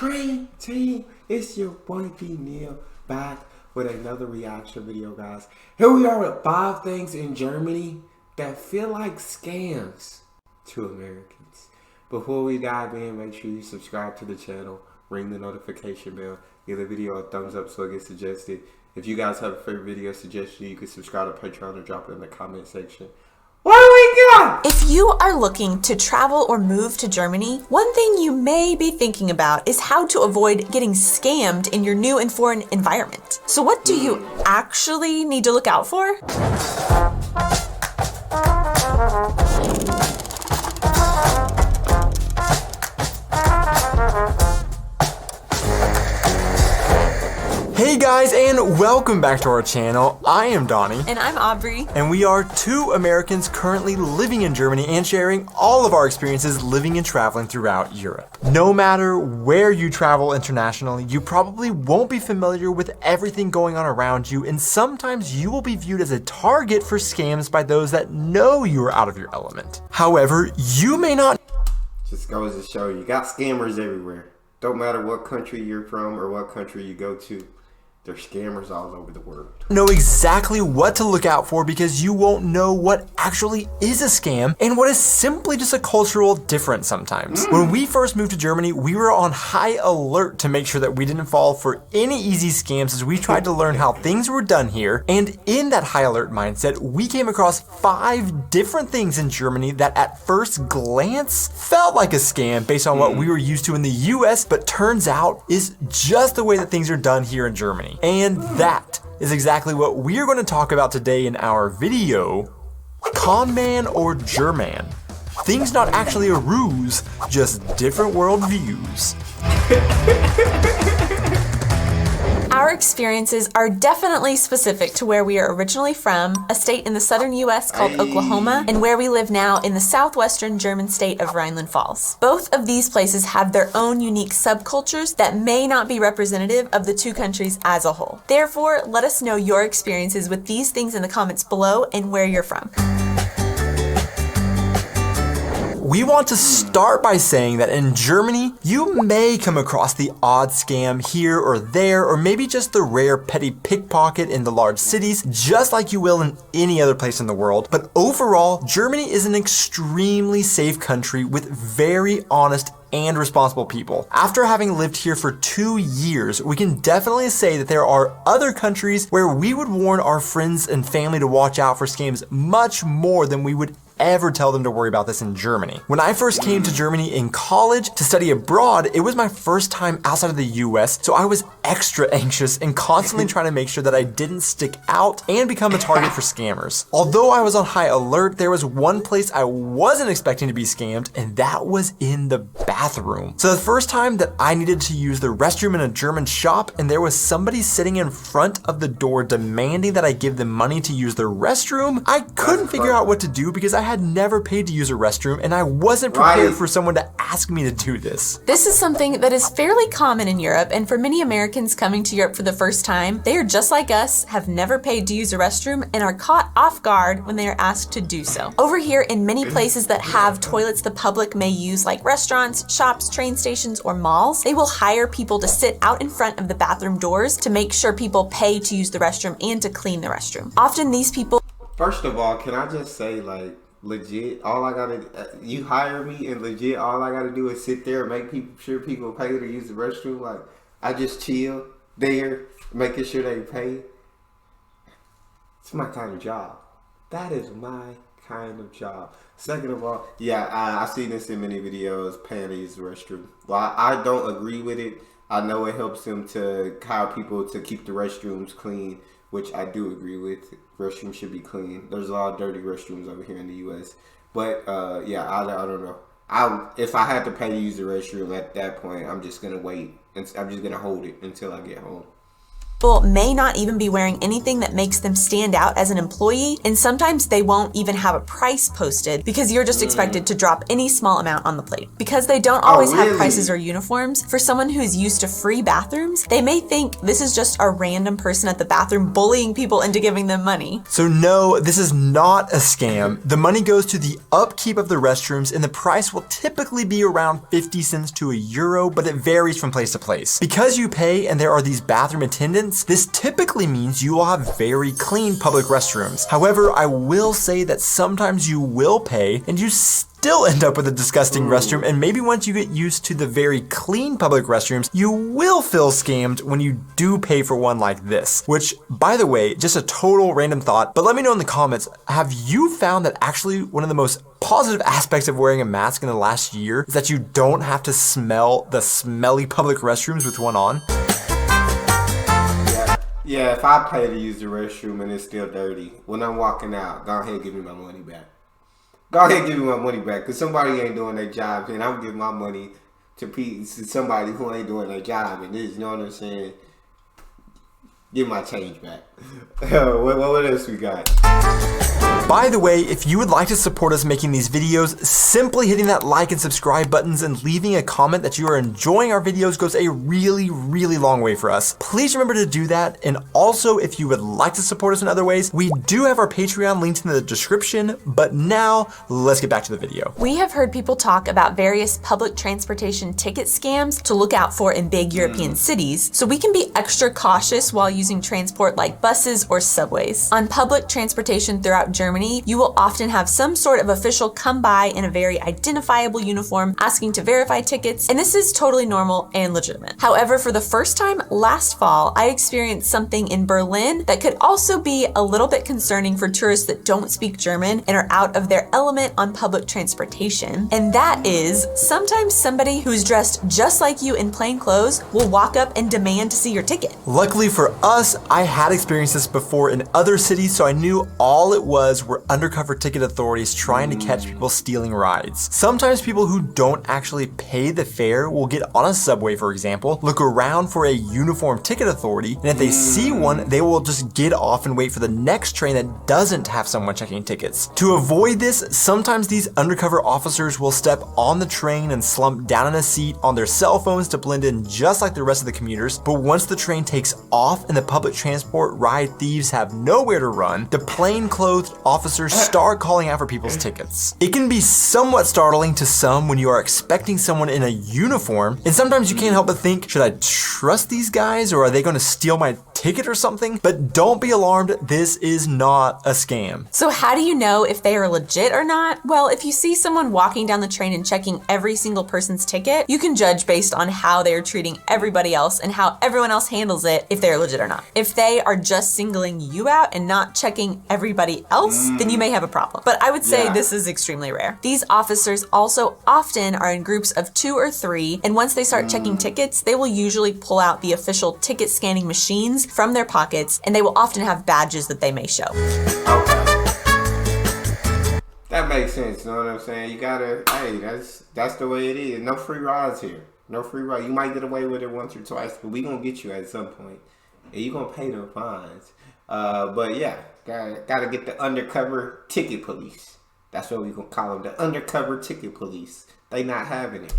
Dream Team, it's your boy Neal back with another reaction video, guys. Here we are with 5 things in Germany that feel like scams to Americans. Before we dive in, make sure you subscribe to the channel, ring the notification bell, give the video a thumbs up so it gets suggested. If you guys have a favorite video suggestion, you can subscribe to Patreon or drop it in the comment section. What do we got? If you are looking to travel or move to Germany, one thing you may be thinking about is how to avoid getting scammed in your new and foreign environment. So what do you actually need to look out for? Hey guys, and welcome back to our channel. I am Donnie. And I'm Aubrey. And we are 2 Americans currently living in Germany and sharing all of our experiences living and traveling throughout Europe. No matter where you travel internationally, you probably won't be familiar with everything going on around you, and sometimes you will be viewed as a target for scams by those that know you are out of your element. However, you may not. Just goes to show you got scammers everywhere. Don't matter what country you're from or what country you go to. There's scammers all over the world. Know exactly what to look out for because you won't know what actually is a scam and what is simply just a cultural difference sometimes. When we first moved to Germany, we were on high alert to make sure that we didn't fall for any easy scams as we tried to learn how things were done here. And in that high alert mindset, we came across 5 different things in Germany that at first glance felt like a scam based on what we were used to in the US, but turns out is just the way that things are done here in Germany. And that is exactly what we're going to talk about today in our video, Con Man or German. Things not actually a ruse, just different worldviews. Our experiences are definitely specific to where we are originally from, a state in the southern US called Oklahoma, and where we live now in the southwestern German state of Rhineland-Pfalz. Both of these places have their own unique subcultures that may not be representative of the 2 countries as a whole. Therefore, let us know your experiences with these things in the comments below and where you're from. We want to start by saying that in Germany, you may come across the odd scam here or there, or maybe just the rare petty pickpocket in the large cities, just like you will in any other place in the world. But overall, Germany is an extremely safe country with very honest and responsible people. After having lived here for 2 years, we can definitely say that there are other countries where we would warn our friends and family to watch out for scams much more than we would ever tell them to worry about this in Germany. When I first came to Germany in college to study abroad, it was my first time outside of the US, so I was extra anxious and constantly trying to make sure that I didn't stick out and become a target for scammers. Although I was on high alert, there was one place I wasn't expecting to be scammed, and that was in the bathroom. So the first time that I needed to use the restroom in a German shop, and there was somebody sitting in front of the door demanding that I give them money to use the restroom, I couldn't figure out what to do because I had never paid to use a restroom and I wasn't prepared for someone to ask me to do this. This is something that is fairly common in Europe, and for many Americans coming to Europe for the first time, they are just like us, have never paid to use a restroom, and are caught off guard when they are asked to do so. Over here, in many places that have toilets the public may use, like restaurants, shops, train stations, or malls, they will hire people to sit out in front of the bathroom doors to make sure people pay to use the restroom and to clean the restroom. Often these people... First of all, can I just say, like, legit, all I gotta, you hire me and legit, all I gotta do is sit there and make sure people pay to use the restroom. Like, I just chill there, making sure they pay. It's my kind of job. That is my kind of job. Second of all, yeah, I see this in many videos, paying to use the restroom. Well, I don't agree with it. I know it helps them to hire people to keep the restrooms clean, which I do agree with. Restrooms should be clean. There's a lot of dirty restrooms over here in the US. But yeah, I don't know. If I had to pay to use the restroom at that point, I'm just gonna wait. And I'm just gonna hold it until I get home. people may not even be wearing anything that makes them stand out as an employee, and sometimes they won't even have a price posted because you're just expected to drop any small amount on the plate. Because they don't always have prices or uniforms, for someone who's used to free bathrooms, they may think this is just a random person at the bathroom bullying people into giving them money. So no, this is not a scam. The money goes to the upkeep of the restrooms, and the price will typically be around 50 cents to €1, but it varies from place to place. Because you pay and there are these bathroom attendants, this typically means you will have very clean public restrooms. However, I will say that sometimes you will pay and you still end up with a disgusting restroom, and maybe once you get used to the very clean public restrooms, you will feel scammed when you do pay for one like this. Which, by the way, just a total random thought, but let me know in the comments, have you found that actually one of the most positive aspects of wearing a mask in the last year is that you don't have to smell the smelly public restrooms with one on? Yeah, if I pay to use the restroom and it's still dirty, when I'm walking out, go ahead and give me my money back. Go ahead and give me my money back, because somebody ain't doing their job, and I'm giving my money to somebody who ain't doing their job, and this, you know what I'm saying? Give my change back. What else we got? By the way, if you would like to support us making these videos, simply hitting that like and subscribe buttons and leaving a comment that you are enjoying our videos goes a really, really long way for us. Please remember to do that. And also, if you would like to support us in other ways, we do have our Patreon linked in the description. But now, let's get back to the video. We have heard people talk about various public transportation ticket scams to look out for in big European cities, so we can be extra cautious while using transport like buses or subways. On public transportation throughout Germany, you will often have some sort of official come by in a very identifiable uniform asking to verify tickets, and this is totally normal and legitimate. However, for the first time last fall, I experienced something in Berlin that could also be a little bit concerning for tourists that don't speak German and are out of their element on public transportation. And that is, sometimes somebody who's dressed just like you in plain clothes will walk up and demand to see your ticket. Luckily for us, I had experienced this before in other cities, so I knew all it was were undercover ticket authorities trying to catch people stealing rides. Sometimes people who don't actually pay the fare will get on a subway, for example, look around for a uniformed ticket authority, and if they see one, they will just get off and wait for the next train that doesn't have someone checking tickets. To avoid this, sometimes these undercover officers will step on the train and slump down in a seat on their cell phones to blend in just like the rest of the commuters, but once the train takes off and the public transport ride thieves have nowhere to run, the plain-clothed officers start calling out for people's tickets. It can be somewhat startling to some when you are expecting someone in a uniform, and sometimes you can't help but think, should I trust these guys, or are they going to steal my ticket or something? But don't be alarmed, this is not a scam. So how do you know if they are legit or not? Well, if you see someone walking down the train and checking every single person's ticket, you can judge based on how they are treating everybody else and how everyone else handles it if they're legit or not. If they are just singling you out and not checking everybody else, then you may have a problem. But I would say this is extremely rare. These officers also often are in groups of 2 or 3, and once they start checking tickets, they will usually pull out the official ticket scanning machines from their pockets, and they will often have badges that they may show. Okay. That makes sense, you know what I'm saying? You gotta, hey, that's the way it is. No free rides here. No free ride. You might get away with it once or twice, but we gonna get you at some point, and you gonna pay them fines. But yeah, gotta get the undercover ticket police. That's what we gonna call them, the undercover ticket police. They not having it.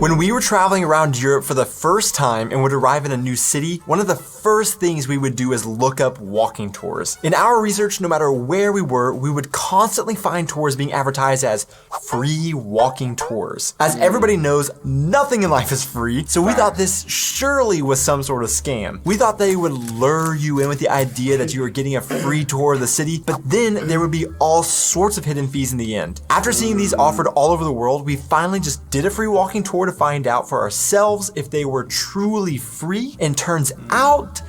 When we were traveling around Europe for the first time and would arrive in a new city, one of the first things we would do is look up walking tours. In our research, no matter where we were, we would constantly find tours being advertised as free walking tours. As everybody knows, nothing in life is free, so we thought this surely was some sort of scam. We thought they would lure you in with the idea that you were getting a free tour of the city, but then there would be all sorts of hidden fees in the end. After seeing these offered all over the world, we finally just did a free walking tour to find out for ourselves if they were truly free, and turns out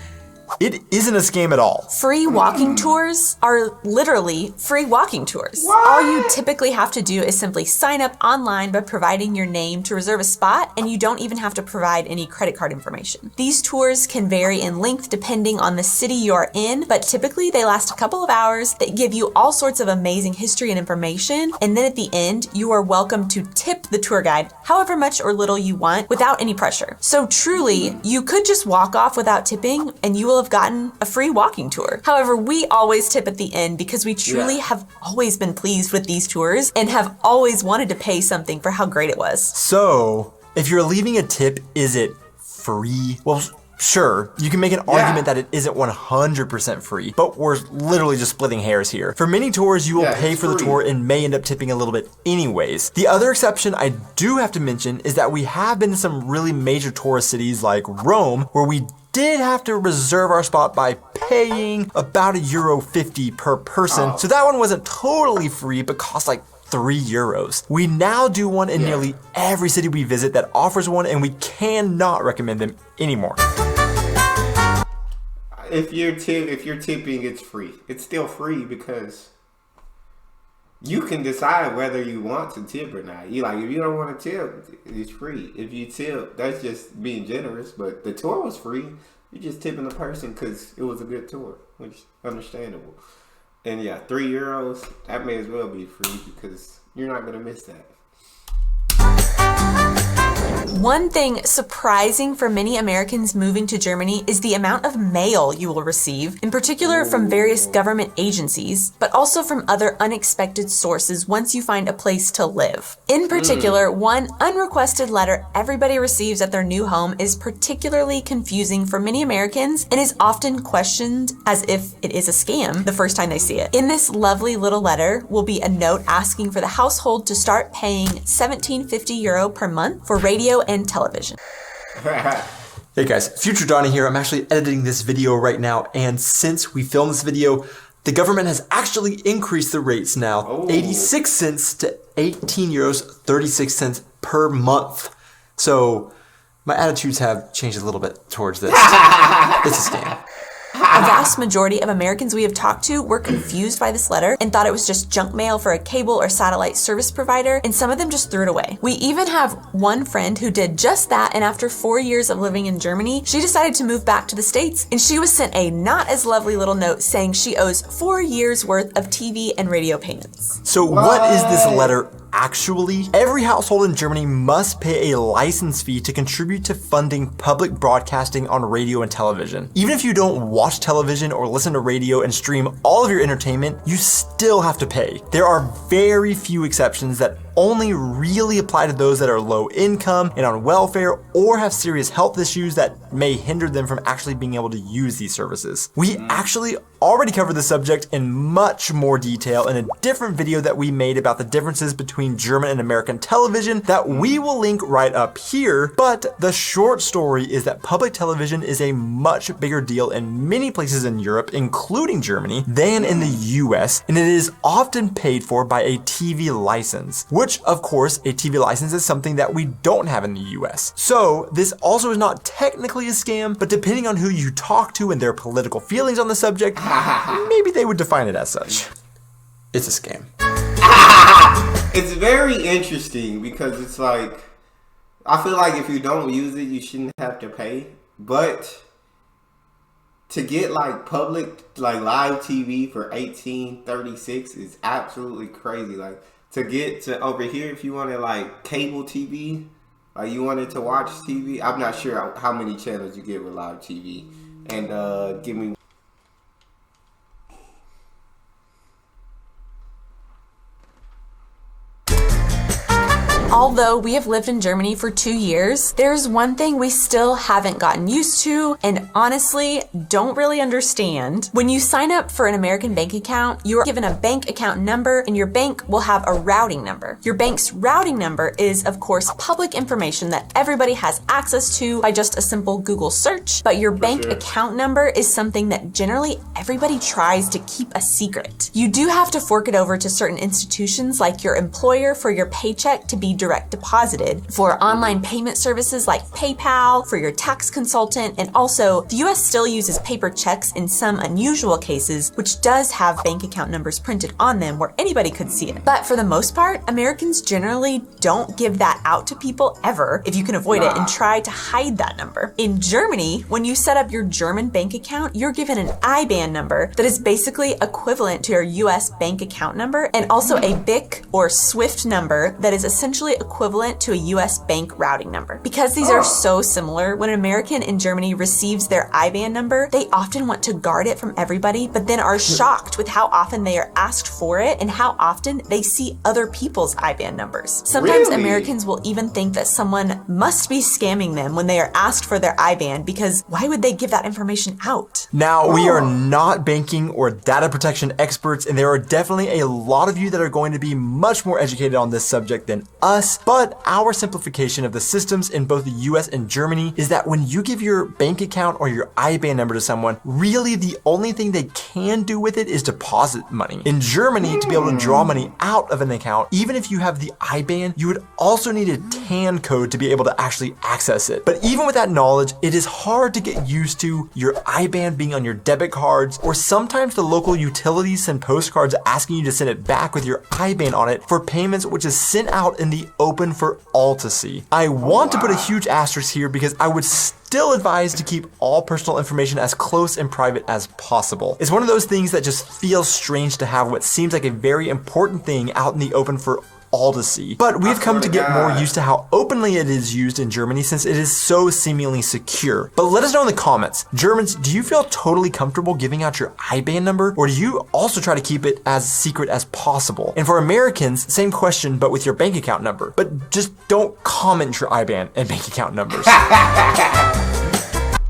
it isn't a scam at all. Free walking tours are literally free walking tours. What? All you typically have to do is simply sign up online by providing your name to reserve a spot, and you don't even have to provide any credit card information. These tours can vary in length depending on the city you are in, but typically they last a couple of hours. They give you all sorts of amazing history and information, and then at the end, you are welcome to tip the tour guide however much or little you want without any pressure. So truly, you could just walk off without tipping, and you will will have gotten a free walking tour. However, we always tip at the end because we truly have always been pleased with these tours and have always wanted to pay something for how great it was. So, if you're leaving a tip, is it free? Well, sure, you can make an argument that it isn't 100% free, but we're literally just splitting hairs here. For many tours, you will pay for the tour and may end up tipping a little bit anyways. The other exception I do have to mention is that we have been to some really major tourist cities like Rome, where we did have to reserve our spot by paying about €1.50 per person. So that one wasn't totally free, but cost like €3. We now do one in nearly every city we visit that offers one, and we cannot recommend them anymore. If you're tipping, it's free. It's still free because you can decide whether you want to tip or not. If you don't want to tip, it's free. If you tip, that's just being generous. But the tour was free. You're just tipping the person because it was a good tour, which is understandable. And yeah, €3, that may as well be free because you're not gonna miss that. One thing surprising for many Americans moving to Germany is the amount of mail you will receive, in particular from various government agencies, but also from other unexpected sources once you find a place to live. In particular, one unrequested letter everybody receives at their new home is particularly confusing for many Americans and is often questioned as if it is a scam the first time they see it. In this lovely little letter will be a note asking for the household to start paying €17.50 per month for radio and television. Hey guys, Future Donnie here. I'm actually editing this video right now, and since we filmed this video, the government has actually increased the rates now, 86 cents to €18.36 per month. So my attitudes have changed a little bit towards this. It's a scam. A vast majority of Americans we have talked to were confused by this letter and thought it was just junk mail for a cable or satellite service provider, and some of them just threw it away. We even have one friend who did just that, and after 4 years of living in Germany, she decided to move back to the States, and she was sent a not as lovely little note saying she owes 4 years worth of TV and radio payments. So what is this letter actually? Every household in Germany must pay a license fee to contribute to funding public broadcasting on radio and television. Even if you don't watch television or listen to radio and stream all of your entertainment, you still have to pay. There are very few exceptions that only really apply to those that are low income and on welfare or have serious health issues that may hinder them from actually being able to use these services. We actually already covered the subject in much more detail in a different video that we made about the differences between German and American television that we will link right up here, but the short story is that public television is a much bigger deal in many places in Europe, including Germany, than in the US, and it is often paid for by a TV license, which of course a TV license is something that we don't have in the US. So this also is not technically a scam, but depending on who you talk to and their political feelings on the subject, maybe they would define it as such. It's a scam. It's very interesting because it's like, I feel like if you don't use it, you shouldn't have to pay. But to get like public, like live TV for $18.36 is absolutely crazy. Like to get to over here, if you wanted like cable TV, like you wanted to watch TV, I'm not sure how many channels you get with live TV. And give me. Although we have lived in Germany for 2 years, there's one thing we still haven't gotten used to and honestly don't really understand. When you sign up for an American bank account, you are given a bank account number and your bank will have a routing number. Your bank's routing number is, of course, public information that everybody has access to by just a simple Google search, but your bank account number is something that generally everybody tries to keep a secret. You do have to fork it over to certain institutions like your employer for your paycheck to be direct deposited, for online payment services like PayPal, for your tax consultant, and also the US still uses paper checks in some unusual cases, which does have bank account numbers printed on them where anybody could see it. But for the most part, Americans generally don't give that out to people ever if you can avoid it and try to hide that number. In Germany, when you set up your German bank account, you're given an IBAN number that is basically equivalent to your US bank account number and also a BIC or SWIFT number that is essentially equivalent to a US bank routing number. Because these are so similar, when an American in Germany receives their IBAN number, they often want to guard it from everybody, but then are shocked with how often they are asked for it and how often they see other people's IBAN numbers. Sometimes Americans will even think that someone must be scamming them when they are asked for their IBAN, because why would they give that information out? Now, we are not banking or data protection experts, and there are definitely a lot of you that are going to be much more educated on this subject than us, but our simplification of the systems in both the US and Germany is that when you give your bank account or your IBAN number to someone, really the only thing they can do with it is deposit money. In Germany, to be able to draw money out of an account, even if you have the IBAN, you would also need a TAN code to be able to actually access it. But even with that knowledge, it is hard to get used to your IBAN being on your debit cards, or sometimes the local utilities send postcards asking you to send it back with your IBAN on it for payments, which is sent out in the open for all to see. I want to put a huge asterisk here because I would still advise to keep all personal information as close and private as possible. It's one of those things that just feels strange to have what seems like a very important thing out in the open for all to see. But we've come to get more used to how openly it is used in Germany since it is so seemingly secure. But let us know in the comments, Germans, do you feel totally comfortable giving out your IBAN number, or do you also try to keep it as secret as possible? And for Americans, same question, but with your bank account number. But just don't comment your IBAN and bank account numbers.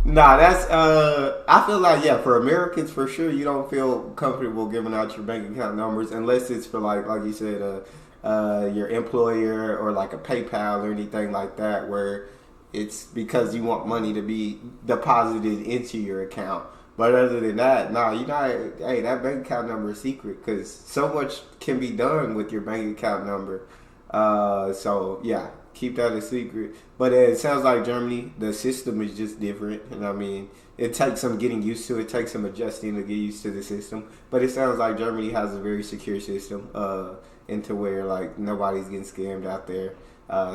Nah, that's I feel like, yeah, for Americans for sure, you don't feel comfortable giving out your bank account numbers unless it's for like you said, your employer or like a PayPal or anything like that, where it's because you want money to be deposited into your account. But other than that, nah, hey, that bank account number is secret because so much can be done with your bank account number. So yeah, keep that a secret. But it sounds like Germany, the system is just different. And I mean, it takes some getting used to. It takes some adjusting to get used to the system. But it sounds like Germany has a very secure system, into where like nobody's getting scammed out there.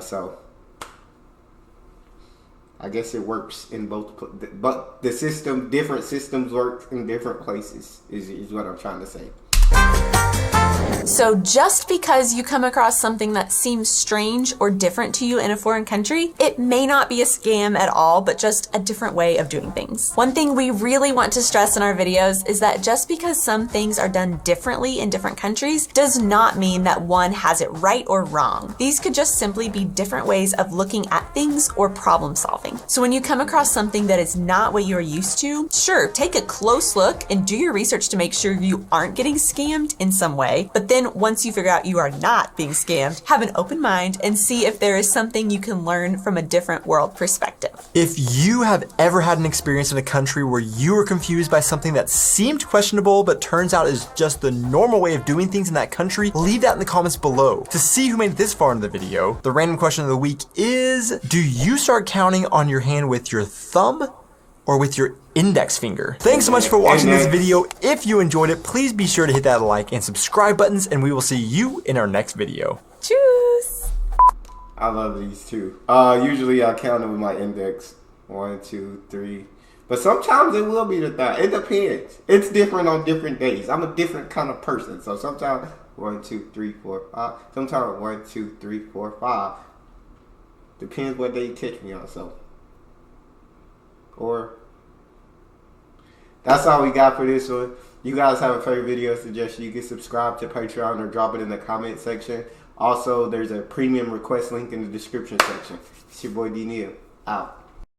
So I guess it works in both, but the system, different systems work in different places is what I'm trying to say. So just because you come across something that seems strange or different to you in a foreign country, it may not be a scam at all, but just a different way of doing things. One thing we really want to stress in our videos is that just because some things are done differently in different countries does not mean that one has it right or wrong. These could just simply be different ways of looking at things or problem solving. So when you come across something that is not what you are used to, sure, take a close look and do your research to make sure you aren't getting scammed in some way. But then once you figure out you are not being scammed, have an open mind and see if there is something you can learn from a different world perspective. If you have ever had an experience in a country where you were confused by something that seemed questionable but turns out is just the normal way of doing things in that country, leave that in the comments below. To see who made it this far into the video, the random question of the week is, do you start counting on your hand with your thumb or with your index finger? Thanks so much for watching this video. If you enjoyed it, please be sure to hit that like and subscribe buttons, and we will see you in our next video. Tschüss! I love these too. Usually I count it with my index. 1, 2, 3. But sometimes it will be the thumb. It depends. It's different on different days. I'm a different kind of person. So sometimes 1, 2, 3, 4, 5. Sometimes 1, 2, 3, 4, 5. Depends what day you catch me on. So, or that's all we got for this one. You guys have a favorite video suggestion, you can subscribe to Patreon or drop it in the comment section. Also, there's a premium request link in the description section. It's your boy D Neal. Out.